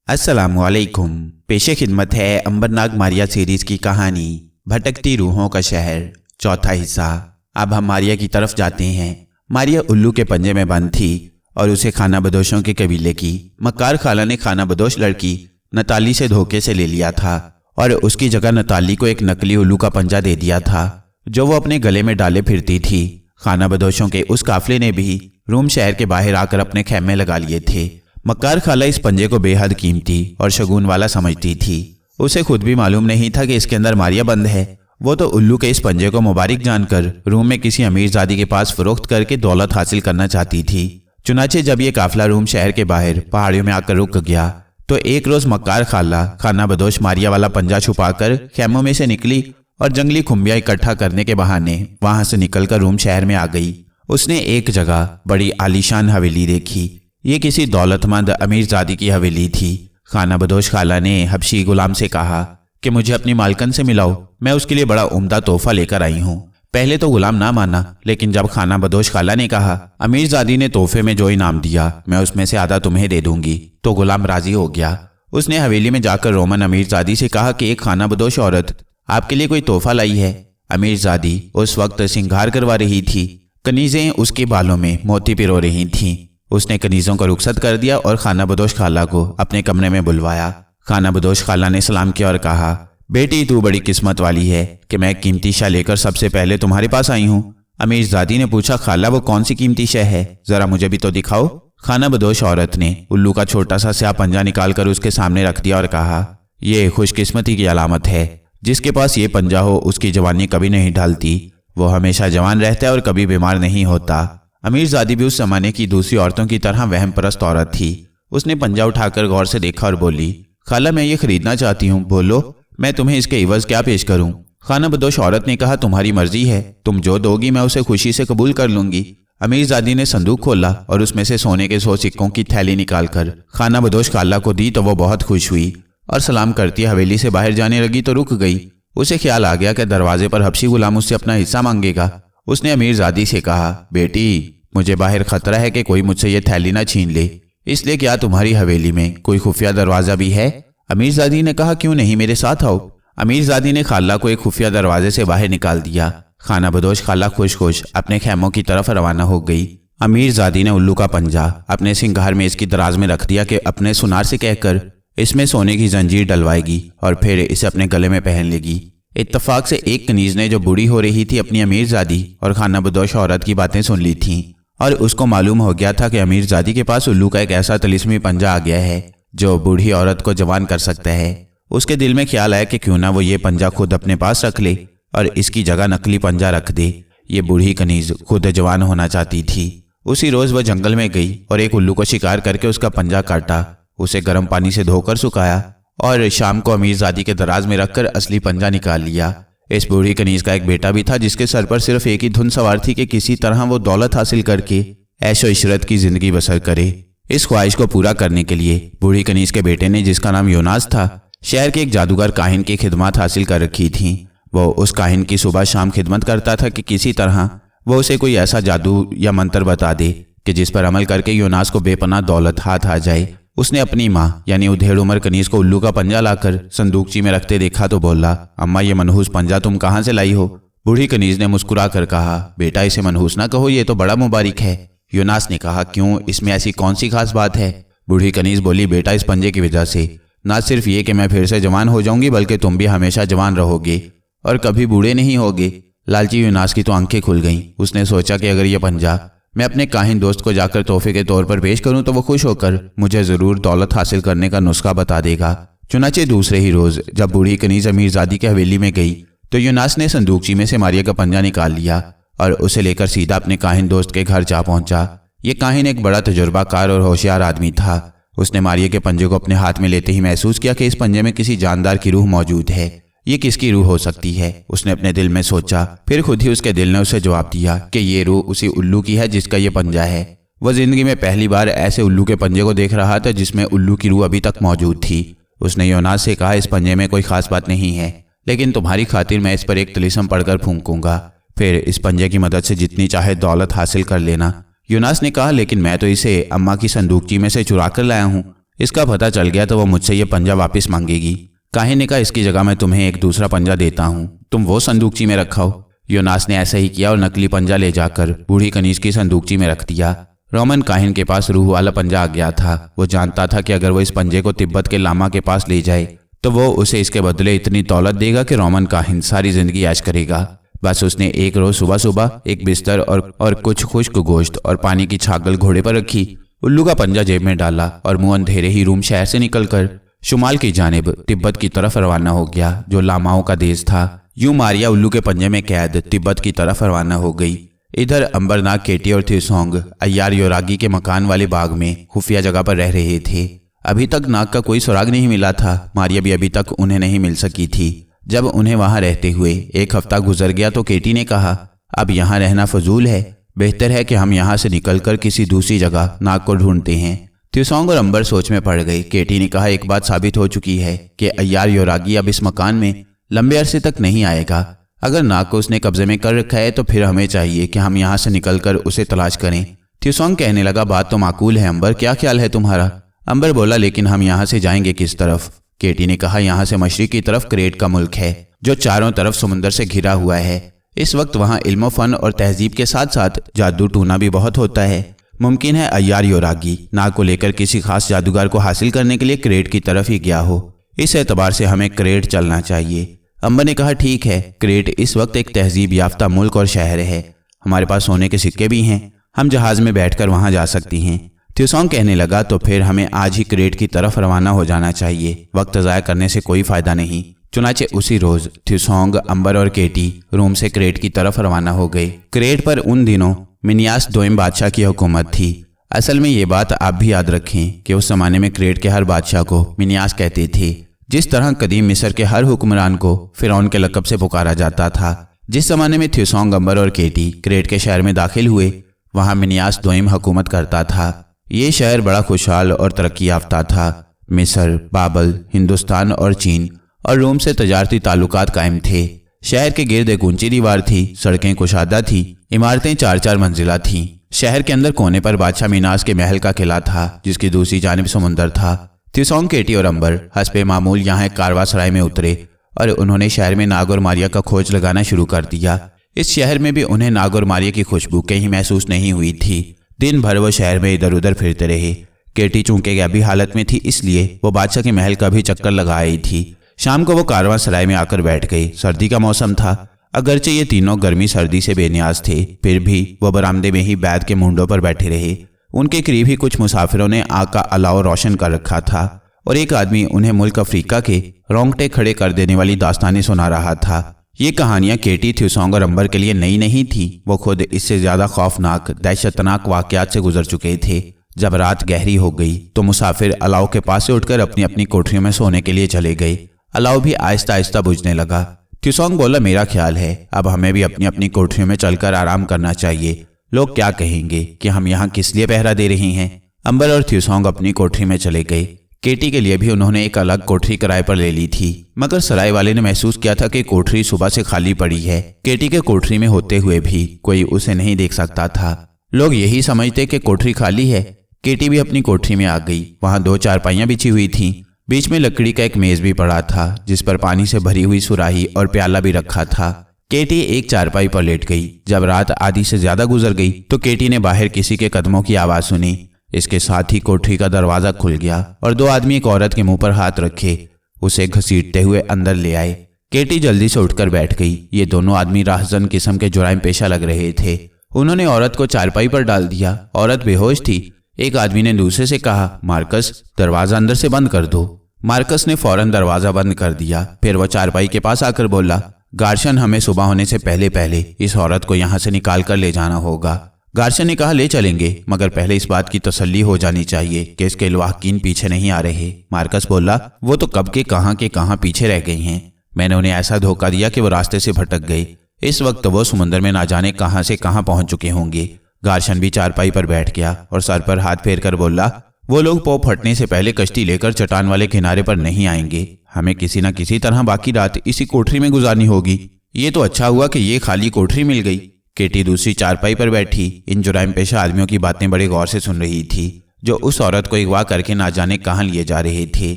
अस्सलामुअलैकुम। पेशे खिदमत है अंबरनाग मारिया सीरीज की कहानी भटकती रूहों का शहर, चौथा हिस्सा। अब हम मारिया की तरफ जाते हैं। मारिया उल्लू के पंजे में बंद थी और उसे खाना बदोशों के कबीले की मक्कार खाला ने खाना बदोश लड़की नताली से धोखे से ले लिया था और उसकी जगह नताली को एक नकली उल्लू का पंजा दे दिया था जो वो अपने गले में डाले फिरती थी। खाना बदोशों के उस काफिले ने भी रूम शहर के बाहर आकर अपने खेमे लगा लिए थे। मक्कार खाला इस पंजे को बेहद कीमती और शगुन वाला समझती थी। उसे खुद भी मालूम नहीं था कि इसके अंदर मारिया बंद है। वो तो उल्लू के इस पंजे को मुबारक जानकर रूम में किसी अमीरजादी के पास फरोख्त करके दौलत हासिल करना चाहती थी। चुनाचे जब ये काफिला रूम शहर के बाहर पहाड़ियों में आकर रुक गया तो एक रोज मक्कार खाला खाना बदोश मारिया वाला पंजा छुपाकर खेमों में से निकली और जंगली खुम्बियां इकट्ठा करने के बहाने वहां से निकलकर रूम शहर में आ गई। उसने एक जगह बड़ी आलीशान हवेली देखी। ये किसी दौलतमंद अमीरजादी की हवेली थी। खाना बदोश खाला ने हबशी गुलाम से कहा कि मुझे अपनी मालकन से मिलाओ, मैं उसके लिए बड़ा उम्दा तोहफा लेकर आई हूँ। पहले तो गुलाम ना माना, लेकिन जब खाना बदोश खाला ने कहा अमीरजादी ने तोहफे में जो इनाम दिया मैं उसमें से आधा तुम्हें दे दूंगी, तो गुलाम राजी हो गया। उसने हवेली में जाकर रोमन अमीरजादी से कहा कि एक खाना बदोश औरत आपके लिए कोई तोहफा लाई है। अमीरजादी उस वक्त सिंगार करवा रही थी। कनीजें उसके बालों में मोती पिरो रही थीं। उसने कनीजों को रुखसत कर दिया और खाना बदोश खाला को अपने कमरे में बुलवाया। खाना बदोश खाला ने सलाम किया और कहा, बेटी तू बड़ी किस्मत वाली है कि मैं कीमती शय लेकर सबसे पहले तुम्हारे पास आई हूँ। अमीरजादी ने पूछा, खाला वो कौन सी कीमती शय है, जरा मुझे भी तो दिखाओ। खाना बदोश औरत ने उल्लू का छोटा सा स्याह पंजा निकालकर उसके सामने रख दिया और कहा, यह खुशकिस्मती की अलामत है। जिसके पास ये पंजा हो उसकी जवानी कभी नहीं ढलती, वो हमेशा जवान रहता है और कभी बीमार नहीं होता। अमीरजादी भी उस जमाने की दूसरी औरतों की तरह वहम परस्त औरत थी। उसने पंजा उठाकर गौर से देखा और बोली, खाला मैं ये खरीदना चाहती हूँ, बोलो मैं तुम्हें इसके इवज क्या पेश करूँ। खाना बदोश औरत ने कहा, तुम्हारी मर्जी है, तुम जो दोगी मैं उसे खुशी से कबूल कर लूंगी। अमीरजादी ने संदूक खोला और उसमें से सोने के 100 सिक्कों की थैली निकालकर खाना बदोश खाला को दी तो वो बहुत खुश हुई और सलाम करती हवेली से बाहर जाने लगी तो रुक गई। उसे ख्याल आ गया कि दरवाजे पर हबशी गुलाम उससे अपना हिस्सा मांगेगा। उसने अमीरजादी से कहा, बेटी मुझे बाहर खतरा है कि कोई मुझसे ये थैली ना छीन ले, इसलिए क्या तुम्हारी हवेली में कोई खुफिया दरवाजा भी है। अमीरजादी ने कहा, क्यों नहीं, मेरे साथ आओ। अमीरजादी ने खाला को एक खुफिया दरवाजे से बाहर निकाल दिया। खाना बदोश खाला खुश खुश अपने खेमों की तरफ रवाना हो गई। अमीरजादी ने उल्लू का पंजा अपने सिंगार में इसकी दराज में रख दिया कि अपने सुनार से कहकर इसमें सोने की जंजीर डलवाएगी और फिर इसे अपने गले में पहन लेगी। इत्तफाक से एक कनीज ने जो बूढ़ी हो रही थी अपनी अमीरजादी और खाना बदोश औरत की बातें सुन ली थीं और उसको मालूम हो गया था कि अमीरजादी के पास उल्लू का एक ऐसा तिलिस्मी पंजा आ गया है जो बूढ़ी औरत को जवान कर सकता है। उसके दिल में ख्याल आया कि क्यों ना वो ये पंजा खुद अपने पास रख ले और इसकी जगह नकली पंजा रख दे। ये बूढ़ी कनीज खुद जवान होना चाहती थी। उसी रोज वह जंगल में गई और एक उल्लू को शिकार करके उसका पंजा काटा, उसे गर्म पानी से धोकर सुखाया और शाम को अमीरजादी के दराज में रखकर असली पंजा निकाल लिया। इस बूढ़ी कनीज का एक बेटा भी था जिसके सर पर सिर्फ एक ही धुन सवार थी कि किसी तरह वो दौलत हासिल करके ऐशो इशरत की जिंदगी बसर करे। इस ख्वाहिश को पूरा करने के लिए बूढ़ी कनीज के बेटे ने, जिसका नाम योनास था, शहर के एक जादूगर काहिन की खिदमत हासिल कर रखी थी। वो उस काहिन की सुबह शाम खिदमत करता था कि किसी तरह वो उसे कोई ऐसा जादू या मंत्र बता दे कि जिस पर अमल करके योनास को बेपनाह दौलत हाथ आ जाए। उसने अपनी माँ यानी उधेड़ उम्र कनीज को उल्लू का पंजा लाकर संदूकची में रखते देखा तो बोला, अम्मा ये मनहूस पंजा तुम कहाँ से लाई हो। बूढ़ी कनीज ने मुस्कुरा कर कहा, बेटा इसे मनहूस ना कहो, ये तो बड़ा मुबारक है। योनास ने कहा, क्यों, इसमें ऐसी कौन सी खास बात है। बूढ़ी कनीज बोली, बेटा इस पंजे की वजह से ना सिर्फ ये कि मैं फिर से जवान हो जाऊंगी बल्कि तुम भी हमेशा जवान रहोगे और कभी बूढ़े नहीं होगे। लालची योनास की तो आंखें खुल गईं। उसने सोचा कि अगर ये पंजा मैं अपने काहिन दोस्त को जाकर तोहफे के तौर पर पेश करूं तो वो खुश होकर मुझे जरूर दौलत हासिल करने का नुस्खा बता देगा। चुनाचे दूसरे ही रोज जब बूढ़ी कनीज अमीरजादी की हवेली में गई तो योनास ने संदूकची में से मारिया का पंजा निकाल लिया और उसे लेकर सीधा अपने काहिन दोस्त के घर जा पहुंचा। ये काहिन एक बड़ा तजुर्बाकार और होशियार आदमी था। उसने मारिया के पंजे को अपने हाथ में लेते ही महसूस किया कि इस पंजे में किसी जानदार की रूह मौजूद है। ये किसकी रूह हो सकती है, उसने अपने दिल में सोचा। फिर खुद ही उसके दिल ने उसे जवाब दिया कि ये रूह उसी उल्लू की है जिसका ये पंजा है। वह जिंदगी में पहली बार ऐसे उल्लू के पंजे को देख रहा था जिसमें उल्लू की रूह अभी तक मौजूद थी। उसने योनास से कहा, इस पंजे में कोई खास बात नहीं है, लेकिन तुम्हारी खातिर मैं इस पर एक तिलिस्म पढ़कर फूंकूंगा, फिर इस पंजे की मदद से जितनी चाहे दौलत हासिल कर लेना। योनास ने कहा, लेकिन मैं तो इसे अम्मा की संदूकची में से चुरा कर लाया हूँ, इसका पता चल गया तो वो मुझसे ये पंजा वापस मांगेगी। काहिन ने कहा, इसकी जगह मैं तुम्हें एक दूसरा पंजा देता हूँ, तुम वो संदूकची में रखाओ। योनास ने ऐसा ही किया और नकली पंजा ले जाकर बूढ़ी कनीज की संदूकची में रख दिया। रोमन काहिन के पास रूह वाला पंजा आ गया था। वो जानता था कि अगर वो इस पंजे को तिब्बत के लामा के पास ले जाए तो वो उसे इसके बदले इतनी दौलत देगा कि रोमन काहिन सारी जिंदगी ऐश करेगा। बस उसने एक रोज सुबह सुबह एक बिस्तर और कुछ खुश्क गोश्त और पानी की छागल घोड़े पर रखी, उल्लू का पंजा जेब में डाला और मुंह अंधेरे ही रूम शहर से निकलकर शुमाल की जानिब तिब्बत की तरफ रवाना हो गया, जो लामाओं का देश था। यूं मारिया उल्लू के पंजे में कैद तिब्बत की तरफ रवाना हो गई। इधर अंबरनाग, केटी और थिसोंग अय्यार योरागी के मकान वाले बाग में खुफिया जगह पर रह रहे थे। अभी तक नाग का कोई सुराग नहीं मिला था। मारिया भी अभी तक उन्हें नहीं मिल सकी थी। जब उन्हें वहां रहते हुए एक हफ्ता गुजर गया तो केटी ने कहा, अब यहाँ रहना फजूल है, बेहतर है कि हम यहाँ से निकलकर किसी दूसरी जगह नाग को ढूंढते हैं। थिसोंग और अंबर सोच में पड़ गए। केटी ने कहा, एक बात साबित हो चुकी है कि अय्यार योरागी अब इस मकान में लंबे अरसे तक नहीं आएगा। अगर नाग को उसने कब्जे में कर रखा है तो फिर हमें चाहिए कि हम यहाँ से निकलकर उसे तलाश करें। थिसोंग कहने लगा, बात तो माकूल है अंबर, क्या ख्याल है तुम्हारा? अंबर बोला, लेकिन हम यहाँ से जाएंगे किस तरफ? केटी ने कहा, यहाँ से मशरिक की तरफ क्रेट का मुल्क है जो चारों तरफ समुंदर से घिरा हुआ है। इस वक्त वहाँ इल्म फन और तहजीब के साथ साथ जादू टूना भी बहुत होता है। मुमकिन है अय्यार योरागी नाग को लेकर किसी खास जादूगर को हासिल करने के लिए क्रेट की तरफ ही गया हो। इस एतबार से हमें क्रेट चलना चाहिए। अंबर ने कहा, ठीक है, क्रेट इस वक्त एक तहजीब याफ्ता मुल्क और शहर है। हमारे पास सोने के सिक्के भी हैं, हम जहाज में बैठकर वहां जा सकती हैं। थिसोंग कहने लगा, तो फिर हमें आज ही क्रेट की तरफ रवाना हो जाना चाहिए, वक्त ज़ाया करने से कोई फायदा नहीं। चुनाचे उसी रोज थिसोंग, अंबर और केटी रोम से क्रेट की तरफ रवाना हो गए। क्रेट पर उन दिनों मिनियास दोइम बादशाह की हुकूमत थी। असल में ये बात आप भी याद रखें कि उस जमाने में क्रेट के हर बादशाह को मिनियास कहते थे। जिस तरह कदीम मिस्र के हर हुक्मरान को फिरौन के लक़ब से पुकारा जाता था। जिस जमाने में थिसोंग, अंबर और केटी क्रेट के शहर में दाखिल हुए, वहां मिनियास दोइम हुकूमत करता था। ये शहर बड़ा खुशहाल और तरक्की याफ्ता था। मिस्र, बाबल, हिंदुस्तान और चीन और रोम से तजारती ताल्लुकात कायम थे। शहर के गिर्द एक ऊंची दीवार थी, सड़कें कुशादा थी, इमारतें 4-4 मंजिला थीं। शहर के अंदर कोने पर बादशाह मिनास के महल का किला था, जिसकी दूसरी जानिब समुंदर था। थिसोंग, केटी और अंबर हस्बे मामूल यहाँ एक कारवा सराय में उतरे और उन्होंने शहर में नाग और मारिया का खोज लगाना शुरू कर दिया। इस शहर में भी उन्हें नाग और मारिया की खुशबू कहीं महसूस नहीं हुई थी। दिन भर वो शहर में इधर उधर फिरते रहे। केटी चूंकि गैबी हालत में थी, इसलिए वो बादशाह के महल का भी चक्कर लगा आई थी। शाम को वो कारवां सराय में आकर बैठ गई। सर्दी का मौसम था। अगरचे ये तीनों गर्मी सर्दी से बेनियाज थे, फिर भी वो बरामदे में ही बैद के मुंडों पर बैठे रहे। उनके करीब ही कुछ मुसाफिरों ने आग का अलाव रोशन कर रखा था और एक आदमी उन्हें मुल्क अफ्रीका के रोंगटे खड़े कर देने वाली दास्तानें सुना रहा था। ये कहानियां केटी, थिसोंग और अंबर के लिए नई नहीं थी। वो खुद इससे ज्यादा खौफनाक, दहशतनाक वाकयात से गुजर चुके थे। जब रात गहरी हो गई तो मुसाफिर अलाव के पास से उठकर अपनी अपनी कोठरियों में सोने के लिए चले गए। अलाव भी आहिस्ता आहिस्ता बुझने लगा। थिसोंग बोला, मेरा ख्याल है अब हमें भी अपनी अपनी कोठरियों में चलकर आराम करना चाहिए। लोग क्या कहेंगे कि हम यहाँ किस लिए पहरा दे रहे हैं। अंबर और थिसोंग अपनी कोठरी में चले गए। केटी के लिए भी उन्होंने एक अलग कोठरी किराए पर ले ली थी, मगर सराय वाले ने महसूस किया था कि कोठरी सुबह से खाली पड़ी है। केटी के कोठरी में होते हुए भी कोई उसे नहीं देख सकता था। लोग यही समझते कि कोठरी खाली है। केटी भी अपनी कोठरी में आ गई। वहां 2 चारपाइयां बिछी हुई थीं। बीच में लकड़ी का एक मेज भी पड़ा था, जिस पर पानी से भरी हुई सुराही और प्याला भी रखा था। केटी एक चारपाई पर लेट गई। जब रात आधी से ज्यादा गुजर गई तो केटी ने बाहर किसी के कदमों की आवाज सुनी। इसके साथ ही कोठरी का दरवाजा खुल गया और 2 आदमी एक औरत के मुंह पर हाथ रखे उसे घसीटते हुए अंदर ले आए। केटी जल्दी से उठकर बैठ गई। ये दोनों आदमी राहजन किस्म के जुराइम पेशा लग रहे थे। उन्होंने औरत को चारपाई पर डाल दिया। औरत बेहोश थी। एक आदमी ने दूसरे से कहा, मार्कस, दरवाजा अंदर से बंद कर दो। मार्कस ने फौरन दरवाजा बंद कर दिया। फिर वह चारपाई के पास आकर बोला, गार्शन, हमें सुबह होने से पहले पहले इस औरत को यहाँ से निकाल कर ले जाना होगा। गार्शन ने कहा, ले चलेंगे, मगर पहले इस बात की तसल्ली हो जानी चाहिए कि इसके लवाहकीन पीछे नहीं आ रहे। मार्कस बोला, वो तो कब के कहाँ पीछे रह गए हैं। मैंने उन्हें ऐसा धोखा दिया कि वो रास्ते से भटक गए। इस वक्त वो समुद्र में ना जाने कहां से कहां पहुंच चुके होंगे। गार्शन भी चारपाई पर बैठ गया और सर पर हाथ फेर कर बोला, वो लोग पौ फटने से पहले कश्ती लेकर चट्टान वाले किनारे पर नहीं आएंगे। हमें किसी न किसी तरह बाकी रात इसी कोठरी में गुजारनी होगी। ये तो अच्छा हुआ कि ये खाली कोठरी मिल गई। केटी दूसरी चारपाई पर बैठी इन जुराइम पेशा आदमियों की बातें बड़े गौर से सुन रही थी। जो उस औरत को अगवा करके ना जाने कहाँ लिए जा रहे थे।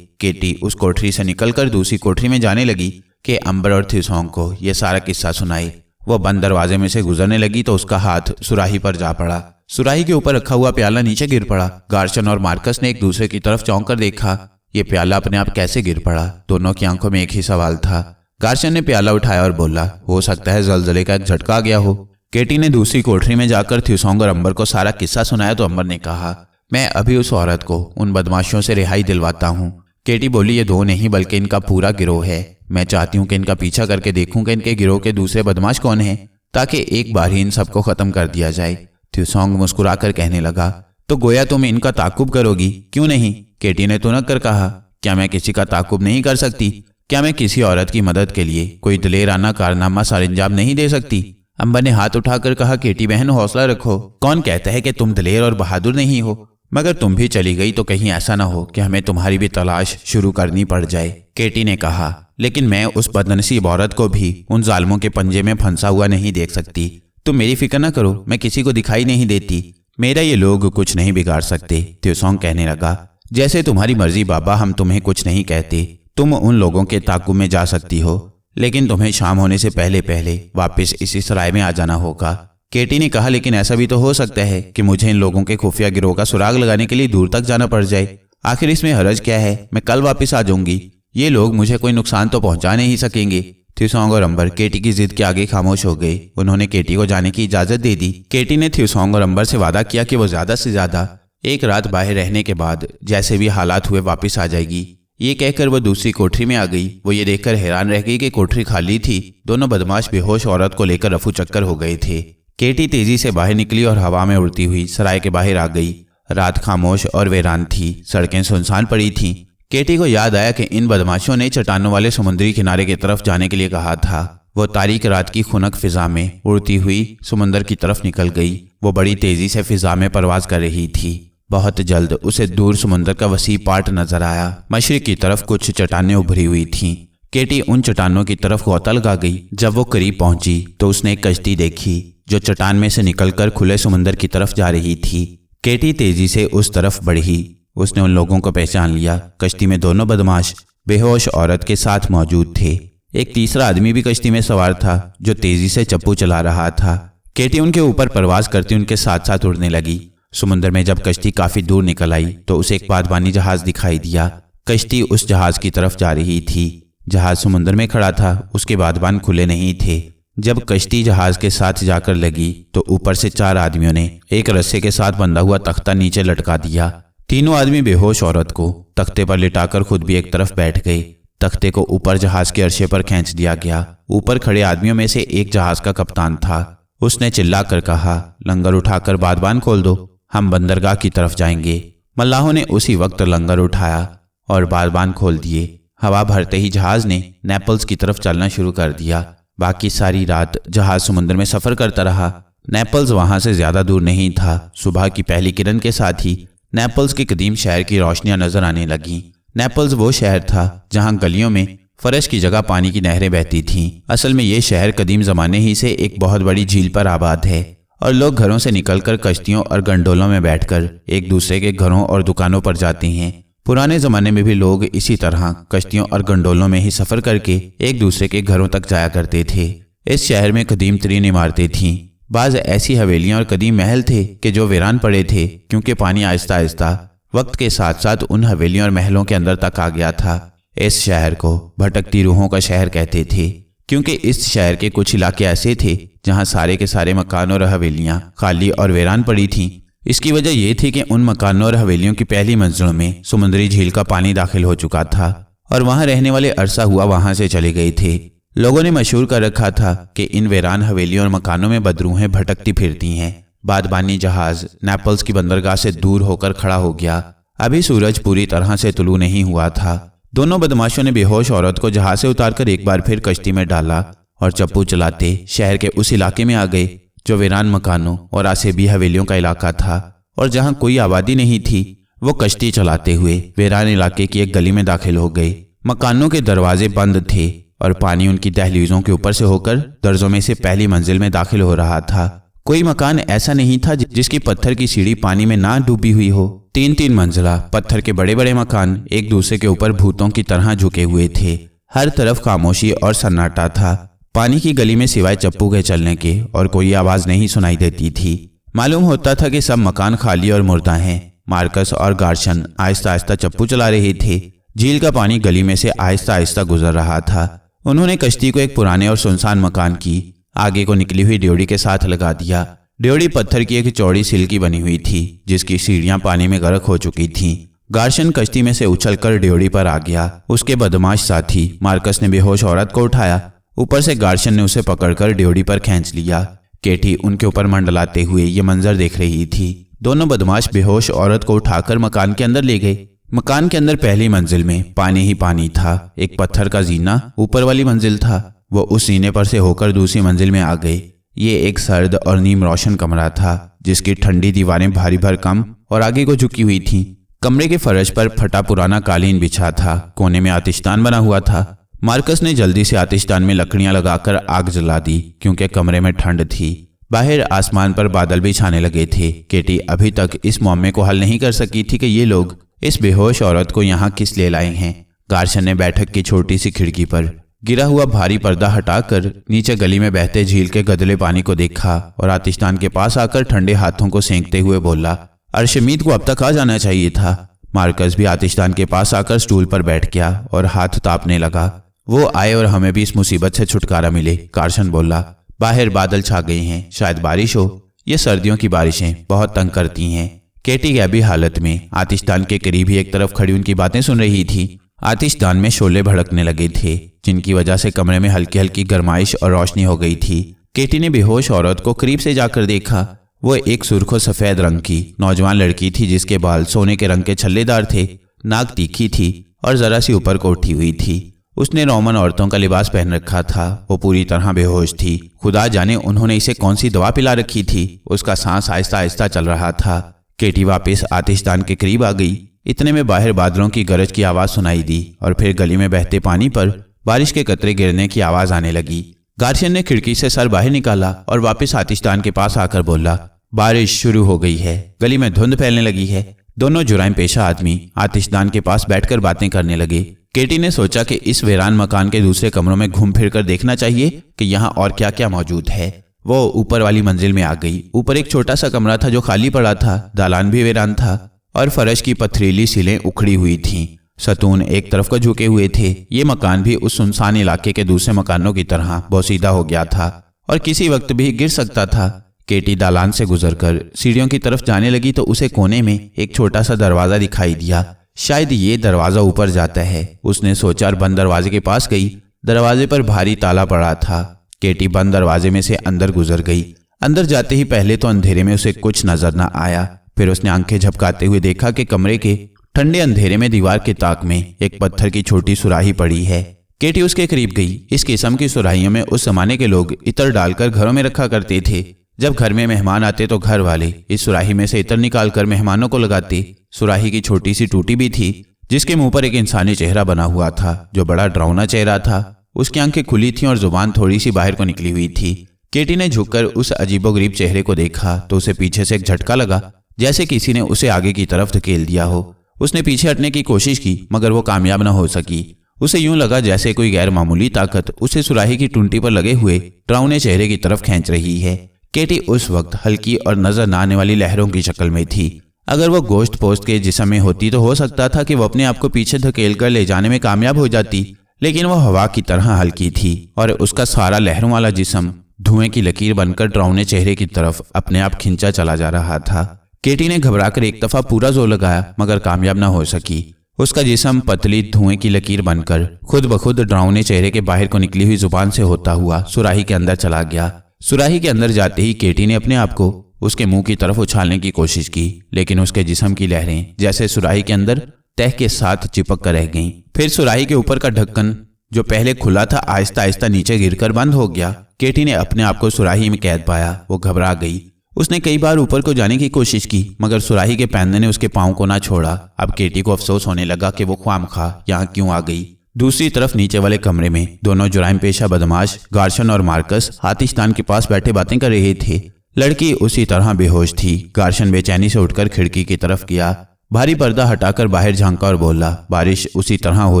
केटी उस कोठरी से निकलकर दूसरी कोठरी में जाने लगी कि अंबर और थ्यूसोंग को यह सारा किस्सा सुनाए। वो बंद दरवाजे में से गुजरने लगी तो उसका हाथ सुराही पर जा पड़ा। सुराही के ऊपर रखा हुआ प्याला नीचे गिर पड़ा। गार्शन और मार्कस ने एक दूसरे की तरफ चौंक कर देखा। ये प्याला अपने आप कैसे गिर पड़ा? दोनों की आंखों में एक ही सवाल था। गार्शन ने प्याला उठाया और बोला, हो सकता है जलजले का एक झटका आ गया हो। केटी ने दूसरी कोठरी में जाकर थ्यूसोंग और अंबर को सारा किस्सा सुनाया तो अंबर ने कहा, मैं अभी उस औरत को उन बदमाशियों से रिहाई दिलवाता हूँ। केटी बोली, ये दो नहीं बल्कि इनका पूरा गिरोह है। मैं चाहती हूँ कि इनका पीछा करके देखूं कि इनके गिरोह के दूसरे बदमाश कौन हैं, ताकि एक बार ही इन सबको खत्म कर दिया जाए। थ्यूसोंग मुस्कुराकर कहने लगा, तो गोया तुम इनका ताकुब करोगी? क्यों नहीं? केटी ने तुनक कर कहा, क्या मैं किसी का ताकुब नहीं कर सकती? क्या मैं किसी औरत की मदद के लिए कोई दिलेराना कारनामा सरंजाम नहीं दे सकती? अंबर ने हाथ उठाकर कहा, केटी बहन हौसला रखो। कौन कहता है कि तुम दिलेर और बहादुर नहीं हो? मगर तुम भी चली गई तो कहीं ऐसा ना हो कि हमें तुम्हारी भी तलाश शुरू करनी पड़ जाए। केटी ने कहा, लेकिन मैं उस बदनसीब औरत को भी उन जालिमों के पंजे में फंसा हुआ नहीं देख सकती। तुम मेरी फिक्र न करो, मैं किसी को दिखाई नहीं देती। मेरा ये लोग कुछ नहीं बिगाड़ सकते। थ्यूसोंग कहने लगा, जैसे तुम्हारी मर्जी बाबा, हम तुम्हें कुछ नहीं कहते। तुम उन लोगों के ताकुब में जा सकती हो, लेकिन तुम्हें शाम होने से पहले पहले वापस इसी सराय में आ जाना होगा। केटी ने कहा, लेकिन ऐसा भी तो हो सकता है कि मुझे इन लोगों के खुफिया गिरोह का सुराग लगाने के लिए दूर तक जाना पड़ जाए। आखिर इसमें हरज क्या है? मैं कल वापस आ जाऊंगी। ये लोग मुझे कोई नुकसान तो पहुंचा नहीं सकेंगे। थ्यूसोंग और अंबर केटी की जिद के आगे खामोश हो गए। उन्होंने केटी को जाने की इजाजत दे दी। केटी ने थ्यूसोंग और अंबर से वादा किया कि वो ज्यादा से ज्यादा एक रात बाहर रहने के बाद जैसे भी हालात हुए वापस आ जाएगी। ये कहकर वो दूसरी कोठरी में आ गई। वो ये देखकर हैरान रह गई कि कोठरी खाली थी। दोनों बदमाश बेहोश औरत को लेकर रफू चक्कर हो गए थे। केटी तेजी से बाहर निकली और हवा में उड़ती हुई सराय के बाहर आ गई। रात खामोश और वीरान थी। सड़कें सुनसान पड़ी थीं। केटी को याद आया कि इन बदमाशों ने चट्टानों वाले समुद्री किनारे की तरफ जाने के लिए कहा था। वो तारीक रात की खुनक फिजा में उड़ती हुई समुद्र की तरफ निकल गई। वो बड़ी तेजी से फिजा में परवाज कर रही थी। बहुत जल्द उसे दूर समुद्र का वसी पाट नजर आया। मशरिक की तरफ कुछ चट्टानें उभरी हुई थीं। केटी उन चट्टानों की तरफ गोता लगा गई। जब वो करीब पहुंची तो उसने एक कश्ती देखी जो चट्टान में से निकलकर खुले समुद्र की तरफ जा रही थी। केटी तेजी से उस तरफ बढ़ी। उसने उन लोगों को पहचान लिया। कश्ती में दोनों बदमाश बेहोश औरत के साथ मौजूद थे। एक तीसरा आदमी भी कश्ती में सवार था जो तेजी से चप्पू चला रहा था। केटी उनके ऊपर परवाज करती उनके साथ साथ उड़ने लगी। समुद्र में जब कश्ती काफी दूर निकल आई तो उसे एक बादबानी जहाज दिखाई दिया। कश्ती उस जहाज की तरफ जा रही थी। जहाज समुद्र में खड़ा था, उसके बादबान खुले नहीं थे। जब कश्ती जहाज के साथ जाकर लगी तो ऊपर से 4 आदमियों ने एक रस्से के साथ बंधा हुआ तख्ता नीचे लटका दिया। तीनों आदमी बेहोश औरत को तख्ते पर लिटाकर खुद भी एक तरफ बैठ गए। तख्ते को ऊपर जहाज के अर्शे पर खींच दिया गया। ऊपर खड़े आदमियों में से एक जहाज का कप्तान था। उसने चिल्लाकर कहा, लंगर उठाकर बादबान खोल दो, हम बंदरगाह की तरफ जाएंगे। मल्लाहों ने उसी वक्त लंगर उठाया और बादबान खोल दिए। हवा भरते ही जहाज ने नेपल्स की तरफ चलना शुरू कर दिया। बाकी सारी रात जहाज समुद्र में सफर करता रहा। नेपल्स वहां से ज्यादा दूर नहीं था। सुबह की पहली किरण के साथ ही नेपल्स के कदीम शहर की रोशनियां नजर आने लगीं। नेपल्स वो शहर था जहां गलियों में फर्श की जगह पानी की नहरें बहती थीं। असल में ये शहर कदीम जमाने ही से एक बहुत बड़ी झील पर आबाद है और लोग घरों से निकलकर कश्तियों और गंडोलों में बैठकर एक दूसरे के घरों और दुकानों पर जाते हैं। पुराने जमाने में भी लोग इसी तरह कश्तियों और गंडोलों में ही सफर करके एक दूसरे के घरों तक जाया करते थे। इस शहर में कदीम तरीन इमारतें थीं। बाज ऐसी हवेलियां और कदीम महल थे कि जो वीरान पड़े थे, क्योंकि पानी आहिस्ता आहिस्ता वक्त के साथ साथ उन हवेलियों और महलों के अंदर तक आ गया था। इस शहर को भटकती रूहों का शहर कहते थे, क्योंकि इस शहर के कुछ इलाके ऐसे थे जहां सारे के सारे मकान और हवेलियां खाली और वीरान पड़ी थीं। इसकी वजह यह थी कि उन मकानों और हवेलियों की पहली मंजिलों में समुद्री झील का पानी दाखिल हो चुका था और वहां रहने वाले अरसा हुआ वहां से चले गए थे। लोगों ने मशहूर कर रखा था कि इन वीरान हवेलियों और मकानों में बदरूहें भटकती फिरती हैं। बादबानी जहाज नेपल्स की बंदरगाह से दूर होकर खड़ा हो गया। अभी सूरज पूरी तरह से तुलू नहीं हुआ था। दोनों बदमाशों ने बेहोश औरत को जहाज से उतारकर एक बार फिर कश्ती में डाला और चप्पू चलाते शहर के उस इलाके में आ गए जो वीरान मकानों और आसेबी हवेलियों का इलाका था और जहां कोई आबादी नहीं थी। वो कश्ती चलाते हुए वीरान इलाके की एक गली में दाखिल हो गए। मकानों के दरवाजे बंद थे और पानी उनकी दहलीजों के ऊपर से होकर दर्जों में से पहली मंजिल में दाखिल हो रहा था। कोई मकान ऐसा नहीं था जिसकी पत्थर की सीढ़ी पानी में ना डूबी हुई हो। 3-3 मंजिला पत्थर के बड़े बड़े मकान एक दूसरे के ऊपर भूतों की तरह झुके हुए थे। हर तरफ खामोशी और सन्नाटा था। पानी की गली में सिवाय चप्पू के चलने के और कोई आवाज नहीं सुनाई देती थी। मालूम होता था कि सब मकान खाली और मुर्दा हैं। मार्कस और गार्शन आहिस्ता आहिस्ता चप्पू चला रहे थे। झील का पानी गली में से आहिस्ता आहिस्ता गुजर रहा था। उन्होंने कश्ती को एक पुराने और सुनसान मकान की आगे को निकली हुई ड्योढ़ी के साथ लगा दिया। ड्योढ़ी पत्थर की एक चौड़ी सिल की बनी हुई थी जिसकी सीढ़ियां पानी में गर्क हो चुकी थीं। गार्शन कश्ती में से उछलकर ड्योढ़ी पर आ गया। उसके बदमाश साथी मार्कस ने बेहोश औरत को उठाया। ऊपर से गार्शन ने उसे पकड़कर ड्योढ़ी पर खींच लिया। केटी उनके ऊपर मंडलाते हुए ये मंजर देख रही थी। दोनों बदमाश बेहोश औरत को उठाकर मकान के अंदर ले गए। मकान के अंदर पहली मंजिल में पानी ही पानी था। एक पत्थर का जीना ऊपर वाली मंजिल था। वो उस जीने पर से होकर दूसरी मंजिल में आ गए। ये एक सर्द और नीम रोशन कमरा था जिसकी ठंडी दीवारें भारी भरकम और आगे को झुकी हुई थीं। कमरे के फर्श पर फटा पुराना कालीन बिछा था। कोने में आतिशदान बना हुआ था। मार्कस ने जल्दी से आतिशदान में लकड़ियां लगाकर आग जला दी क्योंकि कमरे में ठंड थी। बाहर आसमान पर बादल भी छाने लगे थे। केटी अभी तक इस मामले को हल नहीं कर सकी थी कि ये लोग इस बेहोश औरत को यहाँ किस ले लाए हैं। गार्शन ने बैठक की छोटी सी खिड़की पर गिरा हुआ भारी पर्दा हटाकर नीचे गली में बहते झील के गदले पानी को देखा और आतिशदान के पास आकर ठंडे हाथों को सेंकते हुए बोला, अर्शमीत को अब तक आ जाना चाहिए था। मार्कस भी आतिशदान के पास आकर स्टूल पर बैठ गया और हाथ तापने लगा। वो आए और हमें भी इस मुसीबत से छुटकारा मिले, गार्शन बोला। बाहर बादल छा गए हैं, शायद बारिश हो। ये सर्दियों की बारिशें बहुत तंग करती हैं। केटी गैबी हालत में आतिशदान के करीब ही एक तरफ खड़ी उनकी बातें सुन रही थी। आतिशदान में शोले भड़कने लगे थे जिनकी वजह से कमरे में हल्की हल्की गर्माइश और रोशनी हो गई थी। केटी ने बेहोश औरत को करीब से जाकर देखा। वो एक सुर्ख सफेद रंग की नौजवान लड़की थी जिसके बाल सोने के रंग के छल्लेदार थे। नाक तीखी थी और जरा सी ऊपर को उठी हुई थी। उसने रोमन औरतों का लिबास पहन रखा था। वो पूरी तरह बेहोश थी। खुदा जाने उन्होंने इसे कौन सी दवा पिला रखी थी। उसका सांस आहिस्ता आहिस्ता चल रहा था। केटी वापस आतिशदान के करीब आ गई। इतने में बाहर बादलों की गरज की आवाज सुनाई दी और फिर गली में बहते पानी पर बारिश के कतरे गिरने की आवाज आने लगी। गार्शियन ने खिड़की से सर बाहर निकाला और वापस आतिशदान के पास आकर बोला, बारिश शुरू हो गई है। गली में धुंध फैलने लगी है। दोनों जुराइम पेशा आदमी आतिशदान के पास बैठकर बातें करने लगे। केटी ने सोचा कि इस वीरान मकान के दूसरे कमरों में घूम फिर कर देखना चाहिए कि यहाँ और क्या क्या मौजूद है। वो ऊपर वाली मंजिल में आ गई। ऊपर एक छोटा सा कमरा था जो खाली पड़ा था। दालान भी वीरान था और फर्श की पथरीली सिलें उखड़ी हुई थीं। सतून एक तरफ को झुके हुए थे। ये मकान भी उस सुनसान इलाके के दूसरे मकानों की तरह बोसीदा हो गया था और किसी वक्त भी गिर सकता था। केटी दालान से गुजरकर सीढ़ियों की तरफ जाने लगी तो उसे कोने में एक छोटा सा दरवाजा दिखाई दिया। शायद ये दरवाजा ऊपर जाता है, उसने सोचा और बंद दरवाजे के पास गई। दरवाजे पर भारी ताला पड़ा था। केटी बंद दरवाजे में से अंदर गुजर गई। अंदर जाते ही पहले तो अंधेरे में उसे कुछ नजर न आया। फिर उसने आंखें झपकाते हुए देखा कि कमरे के ठंडे अंधेरे में दीवार के ताक में एक पत्थर की छोटी सुराही पड़ी है। केटी उसके करीब गई। इस किस्म की सुराहियों में उस जमाने के लोग इत्र डालकर घरों में रखा करते थे। जब घर में मेहमान आते तो घर वाले इस सुराही में से इत्र निकालकर मेहमानों को लगाते। सुराही की छोटी सी टूटी भी थी जिसके मुंह पर एक इंसानी चेहरा बना हुआ था जो बड़ा डरावना चेहरा था। उसकी आंखें खुली थीं और जुबान थोड़ी सी बाहर को निकली हुई थी। केटी ने झुककर उस अजीबोगरीब चेहरे को देखा तो उसे पीछे से एक झटका लगा, जैसे किसी ने उसे आगे की तरफ धकेल दिया हो। उसने पीछे हटने की कोशिश की मगर वो कामयाब न हो सकी। उसे यूं लगा जैसे कोई गैर मामूली ताकत उसे सुराही की टूंटी पर लगे हुए डरावने चेहरे की तरफ खींच रही है। केटी उस वक्त हल्की और नजर न आने वाली लहरों की शक्ल में थी। अगर वो गोश्त पोस्ट के जिस्म में होती तो हो सकता था कि वो अपने आप को पीछे धकेल कर ले जाने में कामयाब हो जाती, लेकिन वह हवा की तरह हल्की थी और उसका सारा लहरों वाला जिस्म धुएं की लकीर बनकर डरावने चेहरे की तरफ अपने आप खिंचा चला जा रहा था। केटी ने घबराकर एक दफा पूरा जोर लगाया मगर कामयाब न हो सकी। उसका जिस्म पतली धुएं की लकीर बनकर खुद ब खुद डरावने चेहरे के बाहर को निकली हुई जुबान से होता हुआ सुराही के अंदर चला गया। सुराही के अंदर जाते ही केटी ने अपने आप को उसके मुंह की तरफ उछालने की कोशिश की, लेकिन उसके जिस्म की लहरें जैसे सुराही के अंदर तह के साथ चिपक कर रह गईं। फिर सुराही के ऊपर का ढक्कन जो पहले खुला था आहिस्ता आहिस्ता नीचे गिरकर बंद हो गया। केटी ने अपने आप को सुराही में कैद पाया। वो घबरा गई। उसने कई बार ऊपर को जाने की कोशिश की मगर सुराही के पैंदे ने उसके पांव को ना छोड़ा। अब केटी को अफसोस होने लगा कि वो ख्वामखा यहाँ क्यों आ गई। दूसरी तरफ नीचे वाले कमरे में दोनों जुराइम पेशा बदमाश गार्शन और मार्कस आतिशदान के पास बैठे बातें कर रहे थे। लड़की उसी तरह बेहोश थी। गार्शन बेचैनी से उठकर खिड़की की तरफ गया, भारी पर्दा हटाकर बाहर झांका और बोला, बारिश उसी तरह हो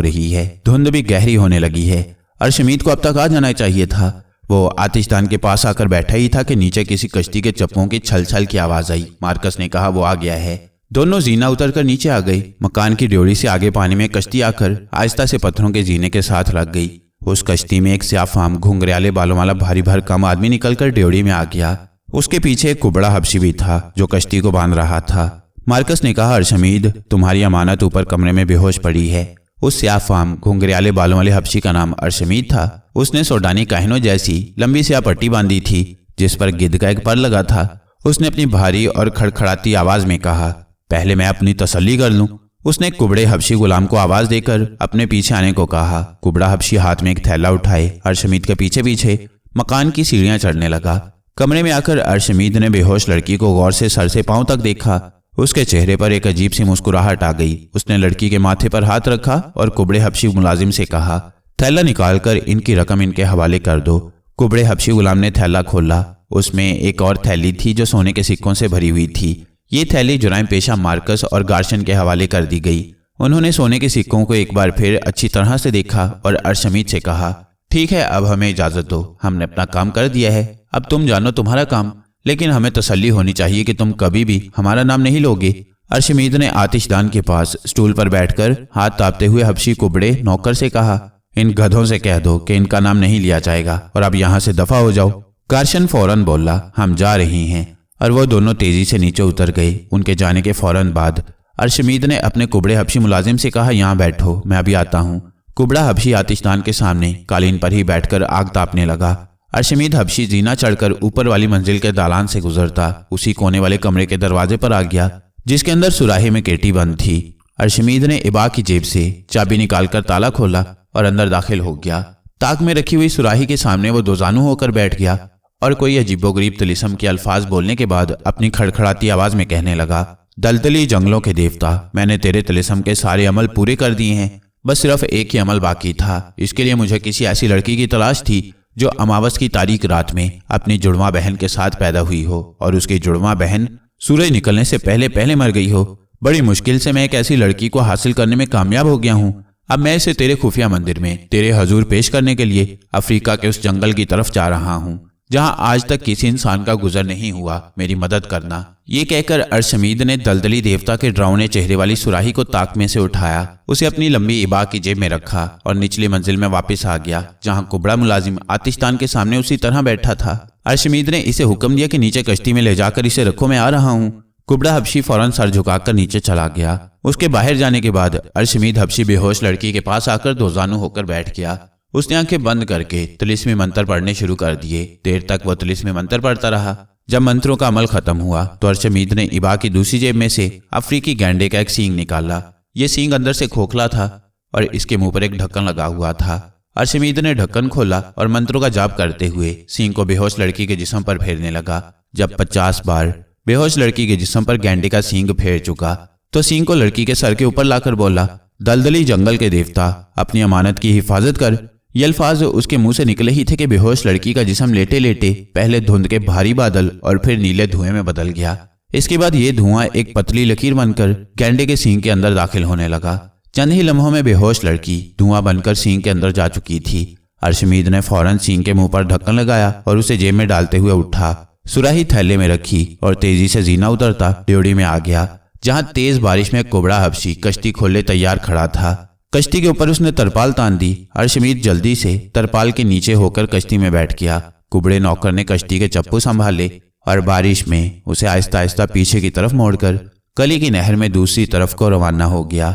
रही है, धुंध भी गहरी होने लगी है। अर्शमीद को अब तक आ जाना चाहिए था। वो आतिशदान के पास आकर बैठा ही था कि नीचे किसी कश्ती के चप्पों की छल छल की आवाज आई। मार्कस ने कहा, वो आ गया है। दोनों जीना उतरकर नीचे आ गई। मकान की ड्योढ़ी से आगे पानी में कश्ती आकर आहिस्ता से पत्थरों के जीने के साथ लग गई। उस कश्ती में एक स्याफाम घुंघराले बालों वाला भारी भरकम आदमी निकलकर ड्योढ़ी में आ गया। उसके पीछे एक कुबड़ा हबशी भी था जो कश्ती को बांध रहा था। मार्कस ने कहा, अर्शमीद, तुम्हारी अमानत ऊपर कमरे में बेहोश पड़ी है। उस स्याफाम घुंघराले बालों वाले हबशी का नाम अर्शमीद था। उसने सोडानी काहिनों जैसी लंबी स्याह पट्टी बांधी थी जिस पर गिद्ध का एक पर लगा था। उसने अपनी भारी और खड़खड़ाती आवाज में कहा, पहले मैं अपनी तसल्ली कर लूं। उसने कुबड़े हबशी गुलाम को आवाज देकर अपने पीछे आने को कहा। कुबड़ा हबशी हाथ में एक थैला उठाए अर्शमीद के पीछे पीछे मकान की सीढ़ियां चढ़ने लगा। कमरे में आकर अर्शमीद ने बेहोश लड़की को गौर से सर से पांव तक देखा। उसके चेहरे पर एक अजीब सी मुस्कुराहट आ गई। उसने लड़की के माथे पर हाथ रखा और कुबड़े हबशी मुलाजिम से कहा, थैला निकालकर इनकी रकम इनके हवाले कर दो। कुबड़े हबशी गुलाम ने थैला खोला। उसमें एक और थैली थी जो सोने के सिक्कों से भरी हुई थी। ये थैली जुराइम पेशा मार्कस और गार्शन के हवाले कर दी गई। उन्होंने सोने के सिक्कों को एक बार फिर अच्छी तरह से देखा और अर्शमीद से कहा, ठीक है, अब हमें इजाजत दो, हमने अपना काम कर दिया है, अब तुम जानो तुम्हारा काम, लेकिन हमें तसल्ली होनी चाहिए कि तुम कभी भी हमारा नाम नहीं लोगे। अर्शमीद ने आतिशदान के पास स्टूल पर बैठकर हाथ तापते हुए हबशी कुबड़े नौकर से कहा, इन गधों से कह दो कि इनका नाम नहीं लिया जाएगा और अब यहाँ से दफा हो जाओ। गार्शन फौरन बोला, हम जा रहे हैं, और वो दोनों तेजी से नीचे उतर गए। उनके जाने के फौरन बाद अर्शमीद ने अपने कुबड़े हबशी मुलाजिम से कहा, यहाँ बैठो, मैं अभी आता हूँ। कुबड़ा हबशी आतिशदान के सामने कालीन पर ही बैठकर आग तापने लगा। अर्शमीद हबशी जीना चढ़कर ऊपर वाली मंजिल के दालान से गुजरता उसी कोने वाले कमरे के दरवाजे पर आ गया जिसके अंदर सुराही में केटी बंद थी। अर्शमीद ने इबा की जेब से चाबी निकालकर ताला खोला और अंदर दाखिल हो गया। ताक में रखी हुई सुराही के सामने वो दोजानू होकर बैठ गया और कोई अजीबोगरीब तिलिस्म के अल्फाज बोलने के बाद अपनी खड़खड़ाती आवाज में कहने लगा, दलदली जंगलों के देवता, मैंने तेरे तिलिस्म के सारे अमल पूरे कर दिए हैं, बस सिर्फ एक ही अमल बाकी था। इसके लिए मुझे किसी ऐसी लड़की की तलाश थी जो अमावस की तारीख रात में अपनी जुड़वा बहन के साथ पैदा हुई हो और उसकी जुड़वा बहन सूरज निकलने से पहले पहले मर गई हो। बड़ी मुश्किल से मैं एक ऐसी लड़की को हासिल करने में कामयाब हो गया हूँ। अब मैं इसे तेरे खुफिया मंदिर में तेरे हजूर पेश करने के लिए अफ्रीका के उस जंगल की तरफ जा रहा हूँ जहां आज तक किसी इंसान का गुजर नहीं हुआ। मेरी मदद करना। ये कहकर अर्शमीद ने दलदली देवता के डरावने चेहरे वाली सुराही को ताक में से उठाया, उसे अपनी लंबी इबा की जेब में रखा और निचली मंजिल में वापस आ गया जहां कुबड़ा मुलाजिम आतिशदान के सामने उसी तरह बैठा था। अर्शमीद ने इसे हुक्म दिया कि नीचे कश्ती में ले जाकर इसे रखो, मैं आ रहा हूँ। कुबड़ा हबशी फौरन सर झुकाकर नीचे चला गया। उसके बाहर जाने के बाद अर्शमीद हबशी बेहोश लड़की के पास आकर दोजानू होकर बैठ गया। उसने आंखें बंद करके तिलिस्मी मंत्र पढ़ने शुरू कर दिए। देर तक वह तिलिस्मी मंत्र पढ़ता रहा। जब मंत्रों का अमल खत्म हुआ तो अर्शमीद ने इबा की दूसरी जेब में से अफ्रीकी गैंडे का एक सींग निकाला। ये सींग अंदर से खोखला था और इसके मुंह पर एक ढक्कन लगा हुआ था। अर्शमीद ने ढक्कन खोला और मंत्रों का जाप करते हुए सींग को बेहोश लड़की के जिस्म पर फेरने लगा। जब 50 बार बेहोश लड़की के जिस्म पर गैंडे का सींग फेर चुका तो सींग को लड़की के सर के ऊपर लाकर बोला, दलदली जंगल के देवता, अपनी अमानत की हिफाजत कर। ये अल्फाज उसके मुंह से निकले ही थे कि बेहोश लड़की का जिस्म लेटे लेटे पहले धुंध के भारी बादल और फिर नीले धुएं में बदल गया। इसके बाद ये धुआं एक पतली लकीर बनकर गैंडे के सींग के अंदर दाखिल होने लगा। चंद ही लम्हों में बेहोश लड़की धुआं बनकर सींग के अंदर जा चुकी थी। अर्शमीद ने फौरन सींग के मुंह पर ढक्कन लगाया और उसे जेब में डालते हुए उठा, सुराही थैले में रखी और तेजी से जीना उतरता ड्योढ़ी में आ गया जहां तेज बारिश में कुबड़ा हबशी कश्ती खोले तैयार खड़ा था। कश्ती के ऊपर उसने तरपाल तान दी। अर्शमीद जल्दी से तरपाल के नीचे होकर कश्ती में बैठ गया। कुबड़े नौकर ने कश्ती के चप्पू संभाले और बारिश में उसे आहिस्ता आहिस्ता पीछे की तरफ मोड़कर कली की नहर में दूसरी तरफ को रवाना हो गया।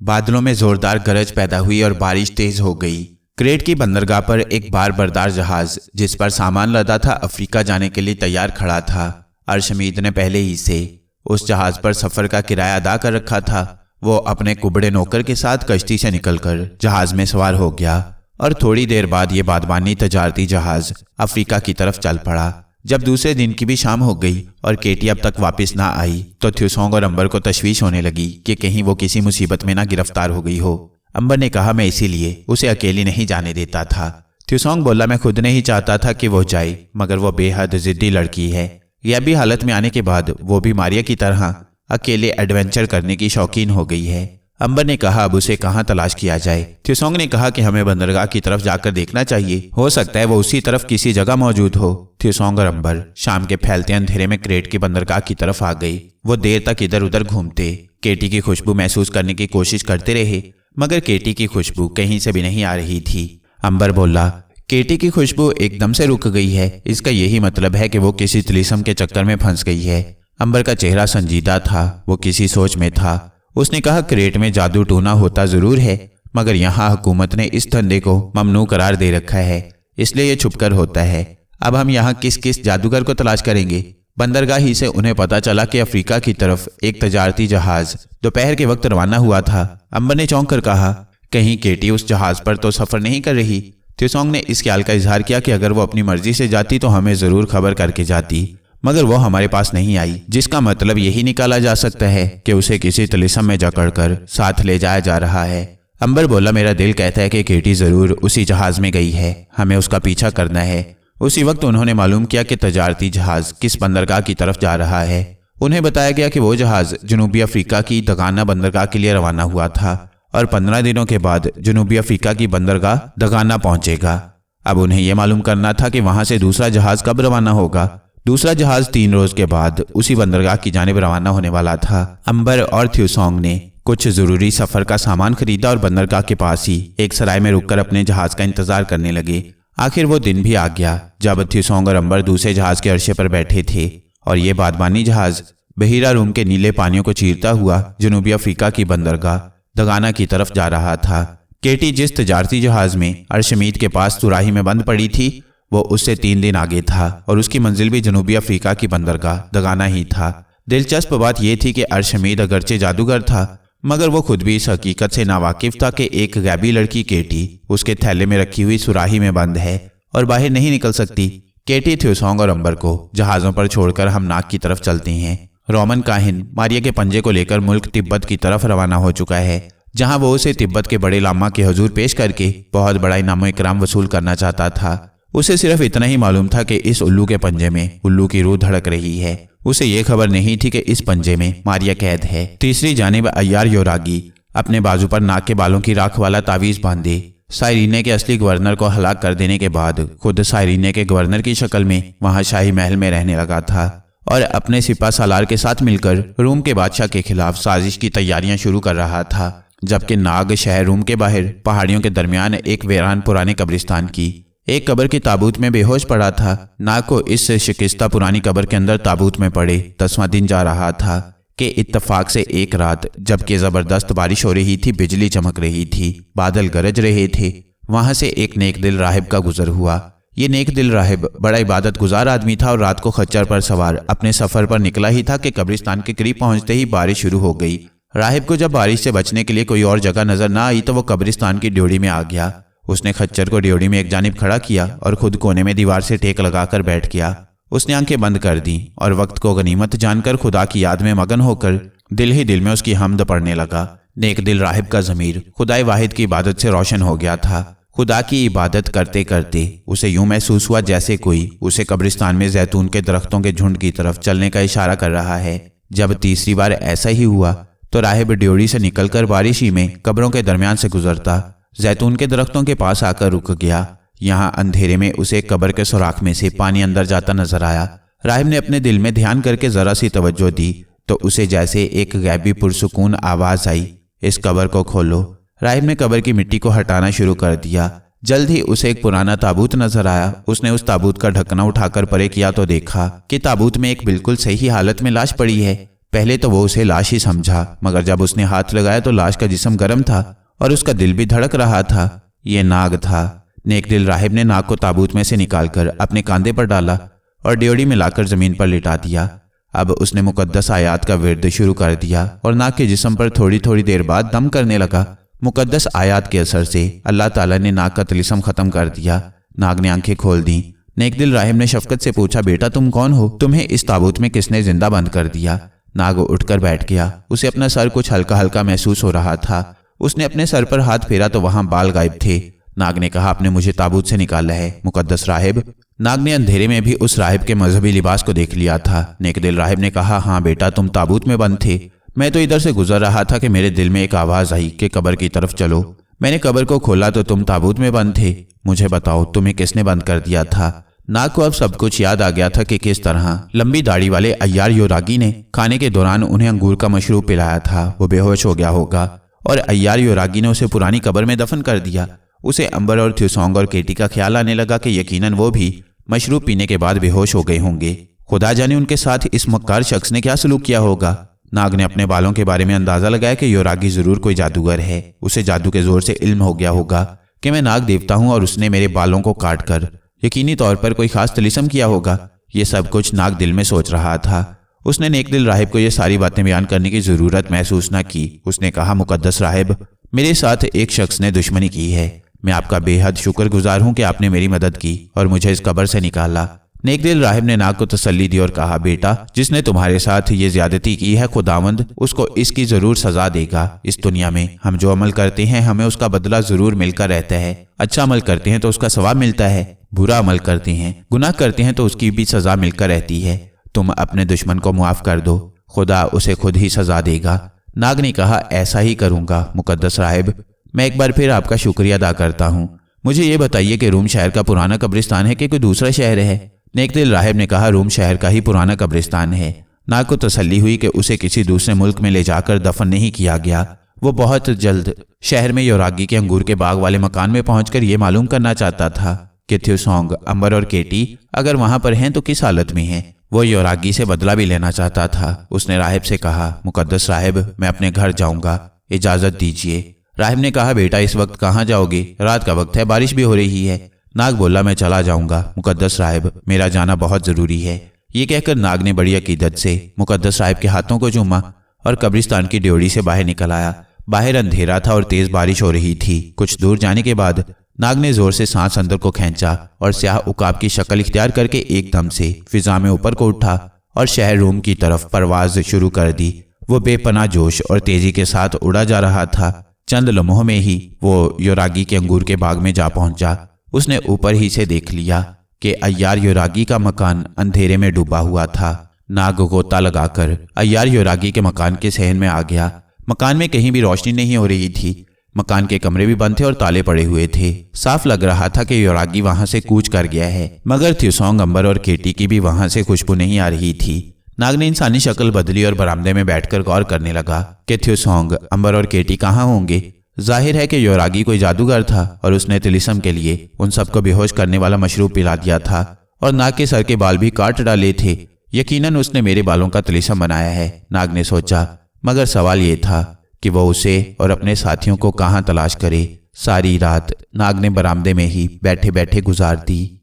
बादलों में जोरदार गरज पैदा हुई और बारिश तेज हो गई। क्रेट की बंदरगाह पर एक बार बरदार जहाज जिस पर सामान लदा था अफ्रीका जाने के लिए तैयार खड़ा था। अर्शमीद ने पहले ही से उस जहाज पर सफर का किराया अदा कर रखा था। वो अपने कुबड़े नौकर के साथ कश्ती से निकलकर जहाज में सवार हो गया और थोड़ी देर बाद ये बादबानी तजारती जहाज अफ्रीका की तरफ चल पड़ा। जब दूसरे दिन की भी शाम हो गई और केटी अब तक वापस ना आई तो थ्यूसोंग और अंबर को तशवीश होने लगी कि कहीं वो किसी मुसीबत में ना गिरफ्तार हो गई हो। अंबर ने कहा, मैं इसीलिए उसे अकेली नहीं जाने देता था। थ्यूसोंग बोला, मैं खुद नहीं चाहता था कि वो जाए, मगर वो बेहद जिद्दी लड़की है। गैबी हालत में आने के बाद वो भी मारिया की तरह अकेले एडवेंचर करने की शौकीन हो गई है। अंबर ने कहा अब उसे कहाँ तलाश किया जाए। थ्योसोंग ने कहा कि हमें बंदरगाह की तरफ जाकर देखना चाहिए, हो सकता है वो उसी तरफ किसी जगह मौजूद हो। थ्योसोंग और अंबर शाम के फैलते अंधेरे में क्रेट की बंदरगाह की तरफ आ गई। वो देर तक इधर उधर घूमते केटी की खुशबू महसूस करने की कोशिश करते रहे, मगर केटी की खुशबू कहीं से भी नहीं आ रही थी। अंबर बोला, केटी की खुशबू एकदम से रुक गई है, इसका यही मतलब है कि वो किसी तिलिस्म के चक्कर में फंस गई है। अंबर का चेहरा संजीदा था, वो किसी सोच में था। उसने कहा क्रेट में जादू टूना होता जरूर है, मगर यहाँ हुकूमत ने इस धंधे को ममनू करार दे रखा है, इसलिए ये छुपकर होता है। अब हम यहाँ किस किस जादूगर को तलाश करेंगे। बंदरगाह ही से उन्हें पता चला कि अफ्रीका की तरफ एक तजारती जहाज दोपहर के वक्त रवाना हुआ था। अंबर ने चौंक कर कहा, कहीं केटी उस जहाज पर तो सफर नहीं कर रही। थ्योसोंग ने इस ख्याल का इजहार किया कि अगर वो अपनी मर्जी से जाती तो हमें जरूर खबर करके जाती, मगर वो हमारे पास नहीं आई, जिसका मतलब यही निकाला जा सकता है कि उसे किसी तिलिस्म में जकड़कर साथ ले जाया जा रहा है। अंबर बोला, मेरा दिल कहता है कि केटी जरूर उसी जहाज में गई है, हमें उसका पीछा करना है। उसी वक्त उन्होंने मालूम किया कि तजारती जहाज किस बंदरगाह की तरफ जा रहा है। उन्हें बताया गया कि वो जहाज जनूबी अफ्रीका की दगाना बंदरगाह के लिए रवाना हुआ था और 15 दिनों के बाद जनूबी अफ्रीका की बंदरगाह दगाना पहुंचेगा। अब उन्हें यह मालूम करना था कि वहां से दूसरा जहाज कब रवाना होगा। दूसरा जहाज 3 रोज के बाद उसी बंदरगाह की जानिब रवाना होने वाला था। अंबर और थ्योसोंग ने कुछ जरूरी सफर का सामान खरीदा और बंदरगाह के पास ही एक सराय में रुककर अपने जहाज का इंतजार करने लगे। आखिर वो दिन भी आ गया जब थ्योसोंग और अंबर दूसरे जहाज के अर्शे पर बैठे थे और ये बादबानी जहाज बहीरा रूम के नीले पानियों को चीरता हुआ जनूबी अफ्रीका की बंदरगाह दगाना की तरफ जा रहा था। केटी जिस तजारती जहाज में अर्शमीद के पास सुराही में बंद पड़ी थी वो उससे 3 दिन आगे था और उसकी मंजिल भी जनूबी अफ्रीका की बंदरगाह दगाना ही था। दिलचस्प बात यह थी कि अर्शमीद अगरचे जादूगर था, मगर वो खुद भी इस हकीकत से नावाकिफ था कि एक गैबी लड़की केटी उसके थैले में रखी हुई सुराही में बंद है और बाहर नहीं निकल सकती। केटी थ्योसोंग और अंबर को जहाज़ों पर छोड़कर हम नाक की तरफ चलते हैं। रोमन काहिन मारिया के पंजे को लेकर मुल्क तिब्बत की तरफ रवाना हो चुका है, जहां वो उसे तिब्बत के बड़े लामा के हुजूर पेश करके बहुत बड़ा इनाम इकराम वसूल करना चाहता था। उसे सिर्फ इतना ही मालूम था कि इस उल्लू के पंजे में उल्लू की रूह धड़क रही है। उसे ये खबर नहीं थी कि इस पंजे में मारिया कैद है। तीसरी जानिब अय्यार योरागी अपने बाजू पर नाक के बालों की राख वाला तावीज बांधे साइरीने के असली गवर्नर को हलाक कर देने के बाद खुद साइरीने के गवर्नर की शक्ल में वहां शाही महल में रहने लगा था और अपने सिपा सालार के साथ मिलकर रूम के बादशाह के खिलाफ साजिश की तैयारियां शुरू कर रहा था। जबकि नाग शहर रूम के बाहर पहाड़ियों के दरमियान एक वीरान पुराने कब्रिस्तान की एक कब्र के ताबूत में बेहोश पड़ा था। नाग को इस शिकस्ता पुरानी कब्र के अंदर ताबूत में पड़े 10वां दिन जा रहा था कि इत्तफाक से एक रात जबकि जबरदस्त बारिश हो रही थी, बिजली चमक रही थी, बादल गरज रहे थे, वहां से एक नेक दिल राहिब का गुजर हुआ। ये नेक दिल राहिब बड़ा इबादत गुजार आदमी था और रात को खच्चर पर सवार अपने सफर पर निकला ही था कि कब्रिस्तान के करीब पहुंचते ही बारिश शुरू हो गई। राहिब को जब बारिश से बचने के लिए कोई और जगह नजर ना आई तो वो कब्रिस्तान की ड्योढ़ी में आ गया। उसने खच्चर को ड्योढ़ी में एक जानिब खड़ा किया और खुद कोने में दीवार से टेक लगाकर बैठ गया। उसने आंखें बंद कर दी और वक्त को गनीमत जानकर खुदा की याद में मगन होकर दिल ही दिल में उसकी हमद पढ़ने लगा। नेक दिल राहिब का ज़मीर खुदाए वाहिद की इबादत से रोशन हो गया था। खुदा की इबादत करते करते उसे यूं महसूस हुआ जैसे कोई उसे कब्रिस्तान में जैतून के दरख्तों के झुंड की तरफ चलने का इशारा कर रहा है। जब तीसरी बार ऐसा ही हुआ तो राहिब ड्योढ़ी से निकलकर बारिश ही में कब्रों के दरमियान से गुजरता जैतून के दरख्तों के पास आकर रुक गया। यहाँ अंधेरे में उसे कब्र के सुराख में से पानी अंदर जाता नजर आया। राहिब ने अपने दिल में ध्यान करके जरा सी तवज्जो दी तो उसे जैसे एक गैबी पुरसुकून आवाज आई, इस कब्र को खोलो। राहिब ने कब्र की मिट्टी को हटाना शुरू कर दिया। जल्द ही उसे एक पुराना ताबूत नजर आया। उसने उस ताबूत का ढकना उठाकर परे किया तो देखा कि ताबूत में एक बिल्कुल सही हालत में लाश पड़ी है। पहले तो वो उसे लाश ही समझा, मगर जब उसने हाथ लगाया तो लाश का जिस्म गर्म था और उसका दिल भी धड़क रहा था। ये नाग था। नेक दिल राहिब ने नाग को ताबूत में से निकालकर अपने कांधे पर डाला और ड्योढ़ी में लाकर जमीन पर लिटा दिया। अब उसने मुकद्दस आयात का विर्द शुरू कर दिया और नाग के जिस्म पर थोड़ी थोड़ी देर बाद दम करने लगा। मुकद्दस आयात के असर से अल्लाह ताला ने नाग का तिलिस्म खत्म कर दिया। नाग ने आंखें खोल दी। नेक दिल राहिब ने शफकत से पूछा, बेटा तुम कौन हो? तुम्हें इस ताबूत में किसने जिंदा बंद कर दिया? नाग उठकर बैठ गया। उसे अपना सर कुछ हल्का हल्का महसूस हो रहा था। उसने अपने सर पर हाथ फेरा तो वहां बाल गायब थे। नाग ने कहा, आपने मुझे ताबूत से निकाला है मुकद्दस राहिब? नाग ने अंधेरे में भी उस राहिब के मजहबी लिबास को देख लिया था। नेकदिल राहिब ने कहा, हाँ बेटा, तुम ताबूत में बंद थे। मैं तो इधर से गुजर रहा था कि मेरे दिल में एक आवाज़ आई कि कब्र की तरफ चलो। मैंने कब्र को खोला तो तुम ताबूत में बंद थे। मुझे बताओ, तुम्हें किसने बंद कर दिया था? नाग को अब सब कुछ याद आ गया था कि किस तरह लंबी दाढ़ी वाले अय्यार योरागी ने खाने के दौरान उन्हें अंगूर का मशरूब पिलाया था। वो बेहोश हो गया होगा और अय्यार योरागी ने उसे पुरानी कब्र में दफन कर दिया। उसे अंबर और थ्यूसोंग और केटी का ख्याल आने लगा कि यकीनन वो भी मशरूब पीने के बाद बेहोश हो गए होंगे। खुदा जाने उनके साथ इस मक्कार शख्स ने क्या सलूक किया होगा। नाग ने अपने बालों के बारे में अंदाजा लगाया कि योरागी जरूर कोई जादूगर है। उसे जादू के जोर से इल्म हो गया होगा कि मैं नाग देवता हूं और उसने मेरे बालों को काट कर यकीनी तौर पर कोई खास तलीसम किया होगा। ये सब कुछ नाग दिल में सोच रहा था। उसने नेकदिल राहिब को ये सारी बातें बयान करने की जरूरत महसूस न की। उसने कहा, मुकद्दस राहिब, मेरे साथ एक शख्स ने दुश्मनी की है। मैं आपका बेहद शुक्रगुजार हूं कि आपने मेरी मदद की और मुझे इस कब्र से निकाला। नेकदिल राहिब ने नाग को तसल्ली दी और कहा, बेटा, जिसने तुम्हारे साथ ये ज्यादती की है खुदावंद उसको इसकी जरूर सजा देगा। इस दुनिया में हम जो अमल करते हैं हमें उसका बदला जरूर मिलकर रहता है। अच्छा अमल करते हैं तो उसका सवाब मिलता है, बुरा अमल करते हैं, गुनाह करते हैं तो उसकी भी सजा मिलकर रहती है। तुम अपने दुश्मन को मुआफ कर दो, खुदा उसे खुद ही सजा देगा। नाग ने कहा, ऐसा ही करूंगा मुकद्दस राहिब। मैं एक बार फिर आपका शुक्रिया अदा करता हूँ। मुझे ये बताइए कि रूम शहर का पुराना कब्रिस्तान है कि कोई दूसरा शहर है? नेकदिल राहिब ने कहा, रूम शहर का ही पुराना कब्रिस्तान है। नाग को तसल्ली हुई कि उसे किसी दूसरे मुल्क में ले जाकर दफन नहीं किया गया। वो बहुत जल्द शहर में योरागी के अंगूर के बाग वाले मकान में पहुंचकर ये मालूम करना चाहता था कि थ्यूसोंग, अंबर और केटी अगर वहां पर हैं तो किस हालत में हैं। वो योरागी से बदला भी लेना चाहता था। उसने राहिब से कहा, मुकद्दस राहिब, मैं अपने घर जाऊंगा, इजाजत दीजिए। राहिब ने कहा, बेटा, इस वक्त कहाँ जाओगे? रात का वक्त है, बारिश भी हो रही है। नाग बोला, मैं चला जाऊंगा मुकद्दस राहिब, मेरा जाना बहुत जरूरी है। ये कहकर नाग ने बड़ी अकीदत से मुकद्दस राहिब के हाथों को चूमा और कब्रिस्तान की ड्योढ़ी से बाहर निकल आया। बाहर अंधेरा था और तेज बारिश हो रही थी। कुछ दूर जाने के बाद नाग ने जोर से सांस अंदर को खींचा और स्याह उकाब की शक्ल इख्तियार करके एकदम से फिजा में ऊपर को उठा और शहर रूम की तरफ परवाज शुरू कर दी। वो बेपनाह जोश और तेजी के साथ उड़ा जा रहा था। चंद लम्हों में ही वो योरागी के अंगूर के बाग में जा पहुंचा। उसने ऊपर ही से देख लिया कि अय्यार योरागी का मकान अंधेरे में डूबा हुआ था। नाग गोता लगाकर अय्यार योरागी के मकान के सहन में आ गया। मकान में कहीं भी रोशनी नहीं हो रही थी। मकान के कमरे भी बंद थे और ताले पड़े हुए थे। साफ लग रहा था कि योरागी वहां से कूच कर गया है, मगर थ्यूसोंग, अंबर और केटी की भी वहां से खुशबू नहीं आ रही थी। नाग ने इंसानी शक्ल बदली और बरामदे में बैठकर गौर करने लगा कि थ्यूसोंग, अंबर और केटी कहाँ होंगे। जाहिर है कि योरागी कोई जादूगर था और उसने तिलिस्म के लिए उन सबको बेहोश करने वाला मशरूब पिला दिया था और नाग के सर के बाल भी काट डाले थे। यकीनन उसने मेरे बालों का तिलिस्म बनाया है, नाग ने सोचा। मगर सवाल ये था कि वो उसे और अपने साथियों को कहाँ तलाश करे। सारी रात नाग ने बरामदे में ही बैठे बैठे गुजार दी।